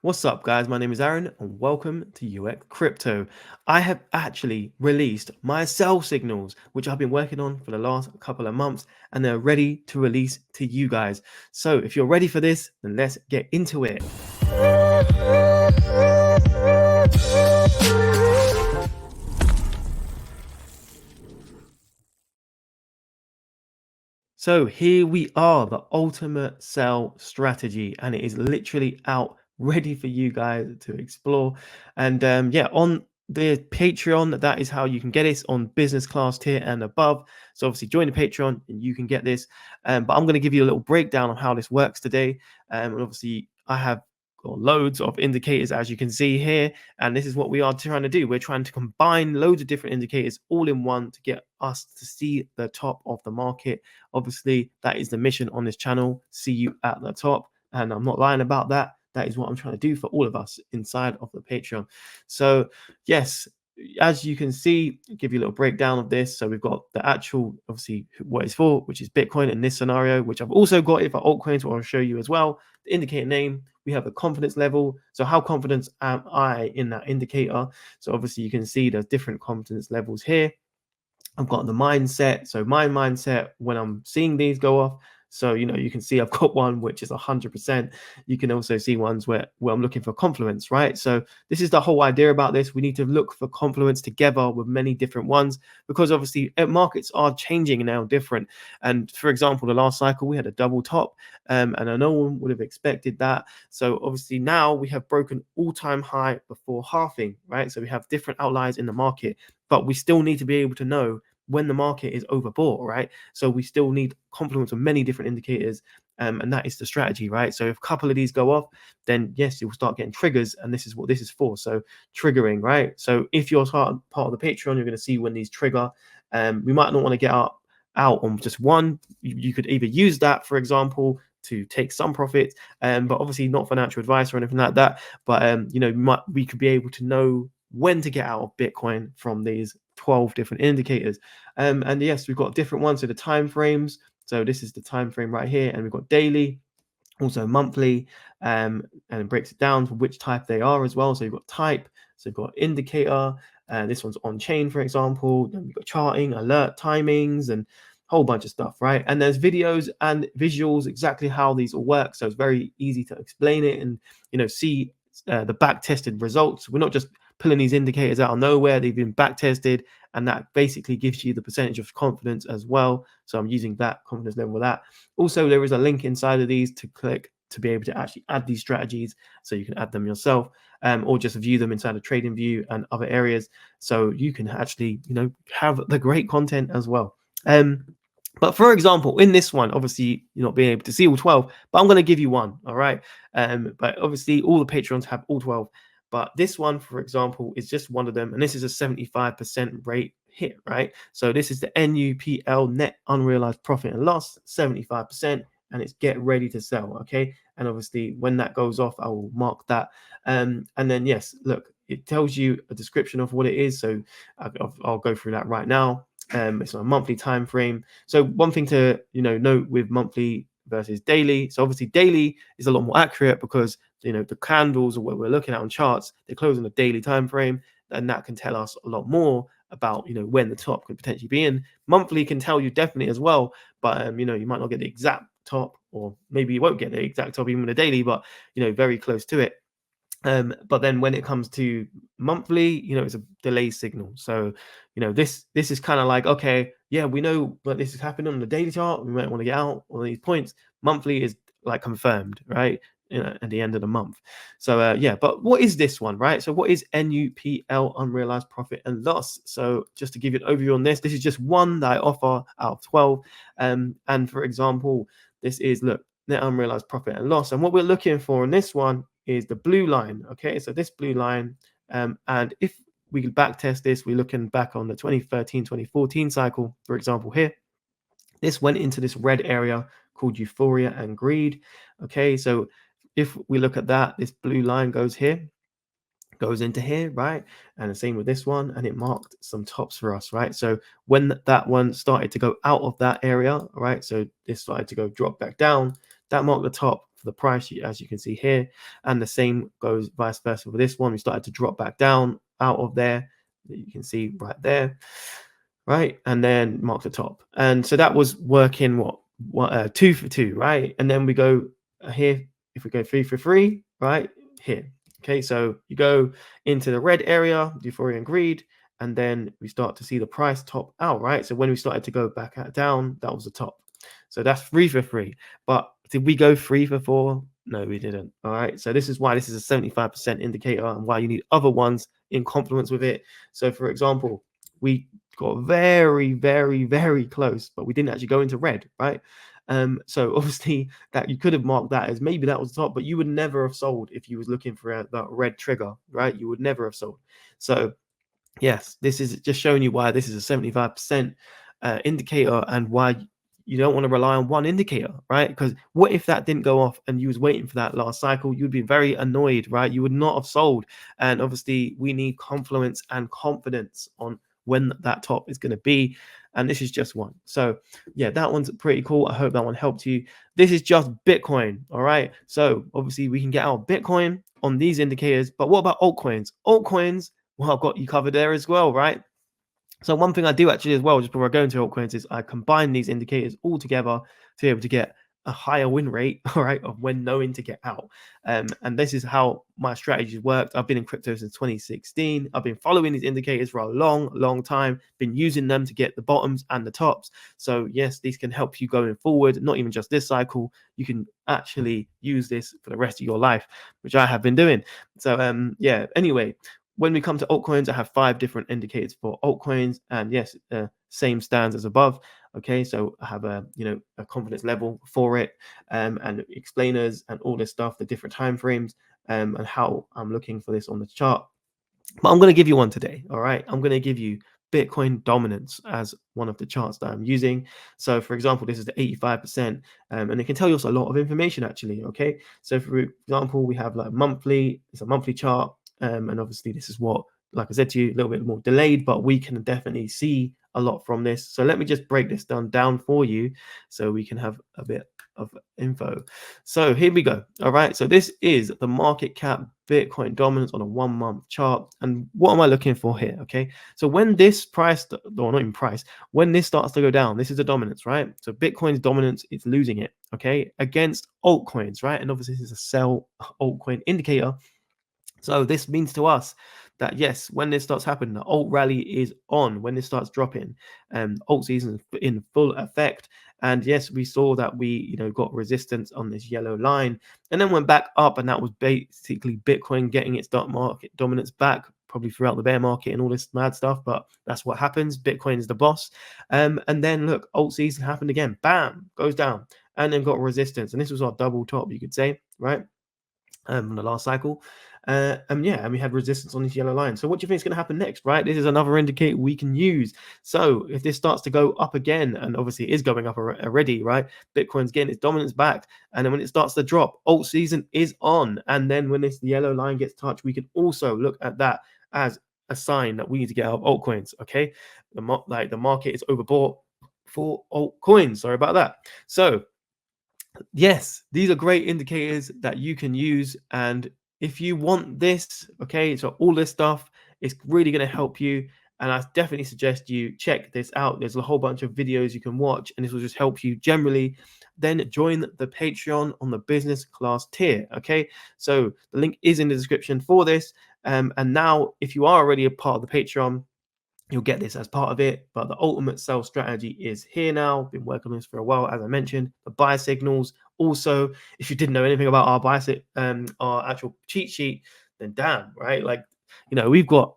What's up, guys? My name is Aaron, and welcome to UX Crypto. I have actually released my sell signals, which I've been working on for the last couple of months, and they're ready to release to you guys. So, if you're ready for this, then let's get into it. So here we are, the ultimate sell strategy, and it is literally out ready for you guys to explore. And yeah, on the Patreon, that is how you can get this on business class tier and above. So obviously join the Patreon and you can get this. But I'm going to give you a little breakdown of how this works today. And obviously I have got loads of indicators, as you can see here. And this is what we are trying to do. We're trying to combine loads of different indicators all in one to get us to see the top of the market. Obviously, that is the mission on this channel. See you at the top. And I'm not lying about that. That is what I'm trying to do for all of us inside of the Patreon. So, yes, as you can see, I'll give you a little breakdown of this. So we've got the actual, obviously, what it's for, which is Bitcoin in this scenario, which I've also got it for altcoins, what I'll show you as well. The indicator name, we have a confidence level. So how confident am I in that indicator? So obviously you can see there's different confidence levels here. I've got the mindset. So my mindset when I'm seeing these go off. So, you can see I've got one which is 100%. You can also see ones where I'm looking for confluence, right? So this is the whole idea about this. We need to look for confluence together with many different ones because obviously markets are changing now, different. And for example, the last cycle, we had a double top and no one would have expected that. So obviously now we have broken all-time high before halving, right? So we have different outliers in the market, but we still need to be able to know when the market is overbought, right? So we still need confluence of many different indicators, and that is the strategy, right? So if a couple of these go off, then yes, you'll start getting triggers, and this is what this is for. So triggering, right? So if you're part of the Patreon, you're going to see when these trigger. We might not want to get out on just one. You could either use that, for example, to take some profits, but obviously not financial advice or anything like that. But we could be able to know when to get out of Bitcoin from these 12 different indicators. And yes, we've got different ones. So the time frames. So this is the time frame right here, and we've got daily, also monthly, and it breaks it down for which type they are as well. So you've got type, so you've got indicator, and this one's on chain, for example. Then we've got charting, alert, timings, and whole bunch of stuff, right? And there's videos and visuals exactly how these all work. So it's very easy to explain it and see the back tested results. We're not just pulling these indicators out of nowhere. They've been back tested, and that basically gives you the percentage of confidence as well. So I'm using that confidence level with that. Also, there is a link inside of these to click to be able to actually add these strategies, so you can add them yourself, or just view them inside of trading view and other areas, so you can actually have the great content as well. But for example, in this one, obviously you're not being able to see all 12, but I'm going to give you one. All right. But obviously all the Patreons have all 12. But this one, for example, is just one of them. And this is a 75% rate hit, right? So this is the NUPL, net unrealized profit and loss, 75%. And it's get ready to sell. Okay. And obviously when that goes off, I will mark that. And then, yes, look, it tells you a description of what it is. So I'll go through that right now. It's on a monthly time frame. So one thing to note with monthly versus daily. So obviously daily is a lot more accurate because the candles or what we're looking at on charts, they close on a daily time frame, and that can tell us a lot more about when the top could potentially be in. Monthly can tell you definitely as well, but you might not get the exact top, or maybe you won't get the exact top even with a daily, but very close to it. But then when it comes to monthly, it's a delay signal. So, this is kind of like, okay, yeah, we know that this is happening on the daily chart. We might want to get out on these points. Monthly is like confirmed, right? At the end of the month. So, yeah, but what is this one, right? So what is NUPL, unrealized profit and loss? So just to give you an overview on this is just one that I offer out of 12. And for example, this is, look, net unrealized profit and loss. And what we're looking for in this one is the blue line. Okay, so this blue line, and if we can back test this, we're looking back on the 2013-2014 cycle, for example. Here, this went into this red area called euphoria and greed. Okay, so if we look at that, this blue line goes here, goes into here, right? And the same with this one, and it marked some tops for us, right? So when that one started to go out of that area, right, so this started to go drop back down, that marked the top for the price, as you can see here. And the same goes vice versa for this one. We started to drop back down out of there. You can see right there, right? And then mark the top. And so that was working what 2 for 2, right? And then we go here, if we go 3 for 3, right here. Okay, so you go into the red area, euphoria and greed, and then we start to see the price top out, right? So when we started to go back down, that was the top. So that's 3 for 3. But did we go 3 for 4? No, we didn't. All right. So this is why this is a 75% indicator and why you need other ones in confluence with it. So for example, we got very, very, very close, but we didn't actually go into red, right? So obviously that you could have marked that as maybe that was the top, but you would never have sold if you was looking for that red trigger, right? You would never have sold. So yes, this is just showing you why this is a 75% indicator and why you don't want to rely on one indicator, right? Because what if that didn't go off and you was waiting for that last cycle? You'd be very annoyed, right? You would not have sold. And obviously we need confluence and confidence on when that top is going to be. And this is just one. So yeah, that one's pretty cool. I hope that one helped you. This is just Bitcoin. All right. So obviously we can get our Bitcoin on these indicators, but what about altcoins? Altcoins, well, I've got you covered there as well, right? So one thing I do actually as well, just before I go into altcoins, is I combine these indicators all together to be able to get a higher win rate, all right, of when knowing to get out. And this is how my strategies worked. I've been in crypto since 2016. I've been following these indicators for a long, long time, been using them to get the bottoms and the tops. So yes, these can help you going forward, not even just this cycle. You can actually use this for the rest of your life, which I have been doing. So yeah, anyway, when we come to altcoins, I have 5 different indicators for altcoins, and yes, same stands as above. Okay, so I have a a confidence level for it, and explainers and all this stuff, the different time frames, and how I'm looking for this on the chart. But I'm going to give you one today. All right, I'm going to give you Bitcoin dominance as one of the charts that I'm using. So, for example, this is the 85%, and it can tell you also a lot of information actually. Okay, so for example, we have like monthly. It's a monthly chart. And obviously this is what, like I said to you, a little bit more delayed, but we can definitely see a lot from this. So let me just break this down for you so we can have a bit of info. So here we go. All right. So this is the market cap Bitcoin dominance on a 1-month chart. And what am I looking for here? Okay. So when this price, or not even price, when this starts to go down, this is the dominance, right? So Bitcoin's dominance, it's losing it, okay, against altcoins, right? And obviously this is a sell altcoin indicator. So this means to us that yes, when this starts happening, the alt rally is on. When this starts dropping, alt season is in full effect. And yes, we saw that we got resistance on this yellow line, and then went back up, and that was basically Bitcoin getting its dark market dominance back, probably throughout the bear market and all this mad stuff. But that's what happens. Bitcoin is the boss. And then look, alt season happened again. Bam, goes down, and then got resistance, and this was our double top, you could say, right? On the last cycle. Yeah, and we had resistance on this yellow line. So what do you think is going to happen next, right? This is another indicator we can use. So if this starts to go up again, and obviously it is going up already, right? Bitcoin's getting its dominance back. And then when it starts to drop, alt season is on. And then when this yellow line gets touched, we can also look at that as a sign that we need to get out of altcoins, okay? The market is overbought for altcoins. Sorry about that. So yes, these are great indicators that you can use. And if you want this, okay, so all this stuff is really going to help you. And I definitely suggest you check this out. There's a whole bunch of videos you can watch, and this will just help you generally. Then join the Patreon on the business class tier. Okay, so the link is in the description for this. And now, if you are already a part of the Patreon, you'll get this as part of it. But the ultimate sell strategy is here now. Been working on this for a while, as I mentioned. The buy signals. Also, if you didn't know anything about our actual cheat sheet, then damn, right? Like, we've got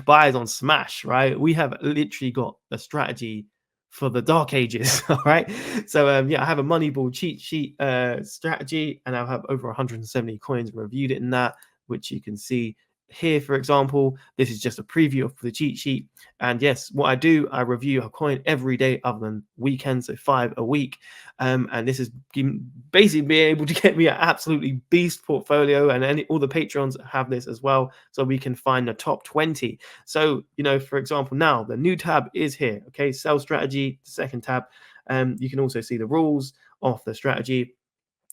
buys on Smash, right? We have literally got a strategy for the dark ages. All right. So yeah, I have a Moneyball cheat sheet strategy, and I have over 170 coins reviewed it in that, which you can see here. For example, this is just a preview of the cheat sheet. And yes, what I do, I review a coin every day other than weekends, so 5 a week. And this is basically being able to get me an absolutely beast portfolio, and all the patrons have this as well, so we can find the top 20. So for example, now the new tab is here. Okay, sell strategy, the second tab. You can also see the rules of the strategy.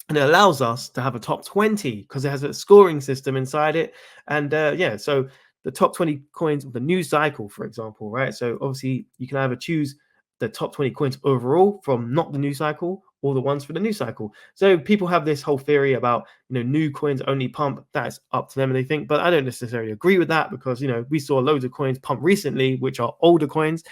and it allows us to have a top 20 because it has a scoring system inside it. And yeah, so the top 20 coins of the new cycle, for example, right? So obviously you can either choose the top 20 coins overall from not the new cycle or the ones for the new cycle. So people have this whole theory about, new coins only pump. That's up to them and they think, but I don't necessarily agree with that because, we saw loads of coins pump recently, which are older coins.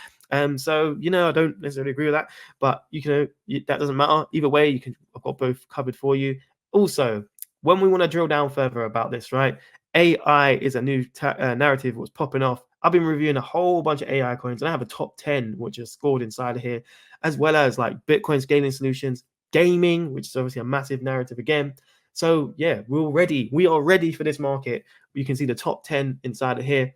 So I don't necessarily agree with that, but that doesn't matter. Either way, I've got both covered for you. Also, when we want to drill down further about this, right? AI is a new narrative what's popping off. I've been reviewing a whole bunch of AI coins, and I have a top 10 which is scored inside of here, as well as like Bitcoin scaling solutions, gaming, which is obviously a massive narrative again. So yeah, we're ready. We are ready for this market. You can see the top 10 inside of here.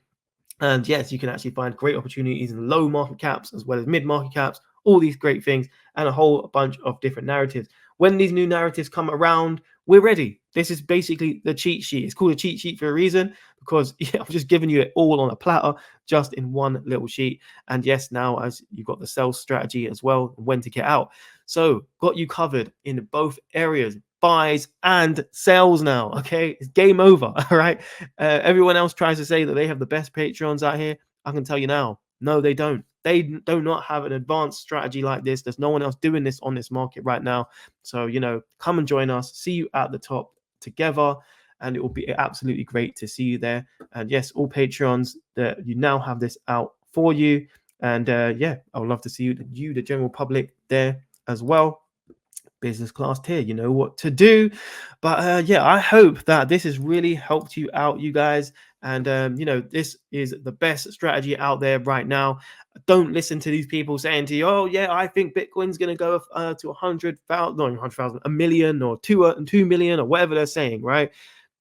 And yes, you can actually find great opportunities in low market caps as well as mid market caps, all these great things, and a whole bunch of different narratives. When these new narratives come around, we're ready. This is basically the cheat sheet. It's called a cheat sheet for a reason because I'm just giving you it all on a platter, just in one little sheet. And yes, now as you've got the sales strategy as well, when to get out. So got you covered in both areas, buys and sales now. Okay, it's game over. All right. Everyone else tries to say that they have the best Patreons out here. I can tell you now, no, they don't. They do not have an advanced strategy like this. There's no one else doing this on this market right now. So, come and join us. See you at the top together. And it will be absolutely great to see you there. And yes, all Patreons, that you now have this out for you. And yeah, I would love to see you, the general public, there as well. Business class tier, you know what to do. But yeah, I hope that this has really helped you out, you guys. And this is the best strategy out there right now. Don't listen to these people saying to you, oh yeah, I think Bitcoin's going to go to 100,000, not 100,000, a million, or 2 million, or whatever they're saying, right?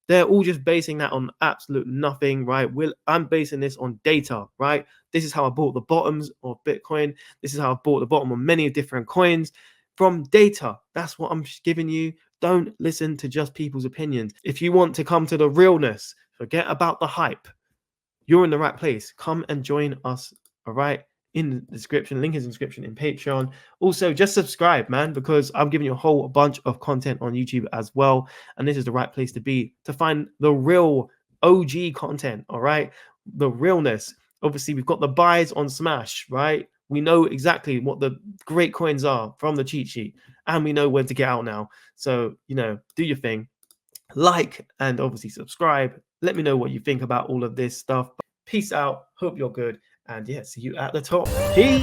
They're all just basing that on absolute nothing, right? I'm basing this on data, right? This is how I bought the bottoms of Bitcoin. This is how I bought the bottom of many different coins from data. That's what I'm giving you. Don't listen to just people's opinions. If you want to come to the realness, forget about the hype. You're in the right place. Come and join us, all right? In the description, link is in the description in Patreon. Also, just subscribe, man, because I'm giving you a whole bunch of content on YouTube as well. And this is the right place to be to find the real OG content, all right? The realness. Obviously, we've got the buys on Smash, right? We know exactly what the great coins are from the cheat sheet, and we know when to get out now. So, do your thing. Like and obviously subscribe. Let me know what you think about all of this stuff. Peace out. Hope you're good. And yeah, see you at the top. Peace.